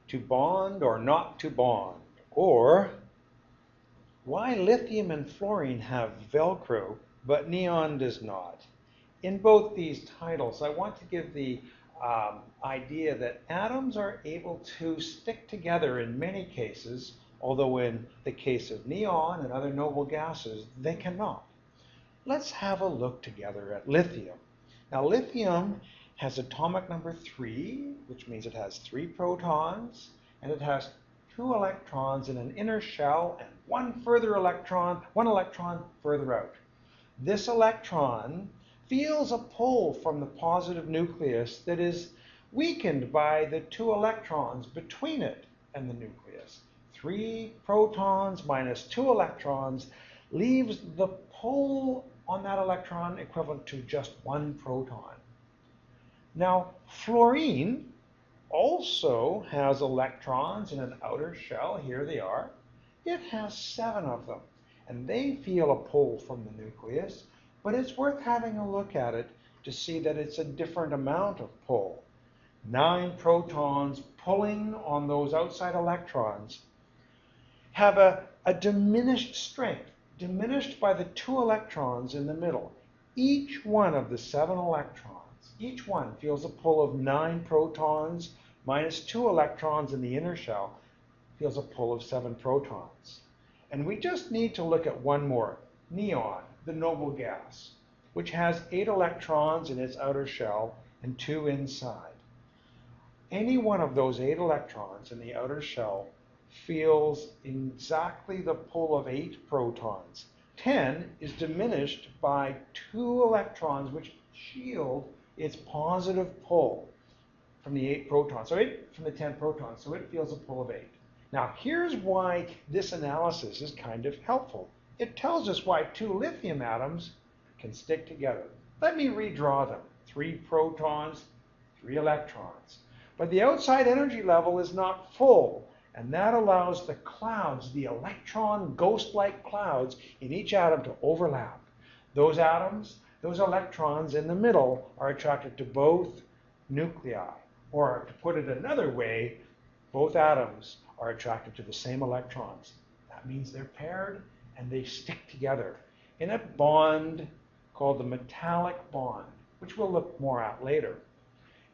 to bond or not to bond, or why lithium and fluorine have Velcro, but neon does not. In both these titles, I want to give the idea that atoms are able to stick together in many cases, although in the case of neon and other noble gases, they cannot. Let's have a look together at lithium. Now, lithium has atomic number 3, which means it has 3 protons, and it has 2 electrons in an inner shell and one electron further out. This electron feels a pull from the positive nucleus that is weakened by the 2 electrons between it and the nucleus. 3 protons minus 2 electrons leaves the pull on that electron equivalent to just 1 proton. Now, fluorine also has electrons in an outer shell. Here they are. It has 7 of them, and they feel a pull from the nucleus, but it's worth having a look at it to see that it's a different amount of pull. 9 protons pulling on those outside electrons have a diminished strength, diminished by the 2 electrons in the middle. Each one of the 7 electrons, each one feels a pull of 9 protons minus 2 electrons in the inner shell, feels a pull of 7 protons. And we just need to look at one more, neon, the noble gas, which has 8 electrons in its outer shell and 2 inside. Any one of those 8 electrons in the outer shell feels exactly the pull of 8 protons. 10 is diminished by 2 electrons which shield its positive pull from the 8 protons, from the 10 protons, so it feels a pull of 8. Now here's why this analysis is kind of helpful. It tells us why 2 lithium atoms can stick together. Let me redraw them. 3 protons, 3 electrons. But the outside energy level is not full, and that allows the clouds, the electron ghost-like clouds in each atom to overlap. Those atoms, those electrons in the middle are attracted to both nuclei. Or to put it another way, both atoms are attracted to the same electrons. That means they're paired and they stick together in a bond called the metallic bond, which we'll look more at later.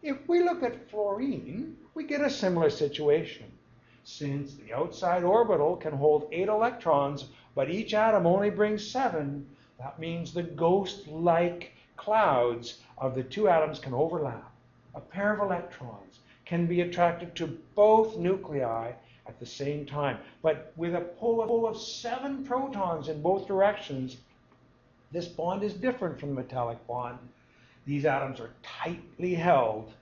If we look at fluorine, we get a similar situation. Since the outside orbital can hold 8 electrons, but each atom only brings 7, that means the ghost-like clouds of the 2 atoms can overlap. A pair of electrons can be attracted to both nuclei at the same time, but with a pull of 7 protons in both directions, this bond is different from the metallic bond. These atoms are tightly held,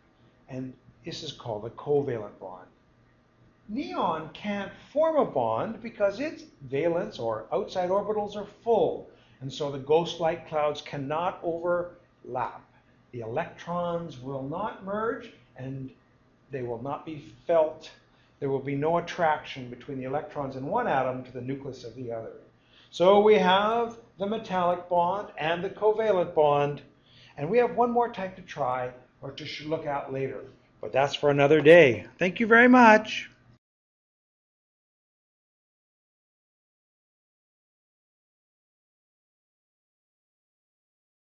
and this is called a covalent bond. Neon can't form a bond because its valence or outside orbitals are full, and so the ghost-like clouds cannot overlap. The electrons will not merge, and they will not be felt. There will be no attraction between the electrons in one atom to the nucleus of the other. So we have the metallic bond and the covalent bond, and we have one more type to try or to look at later. But that's for another day. Thank you very much.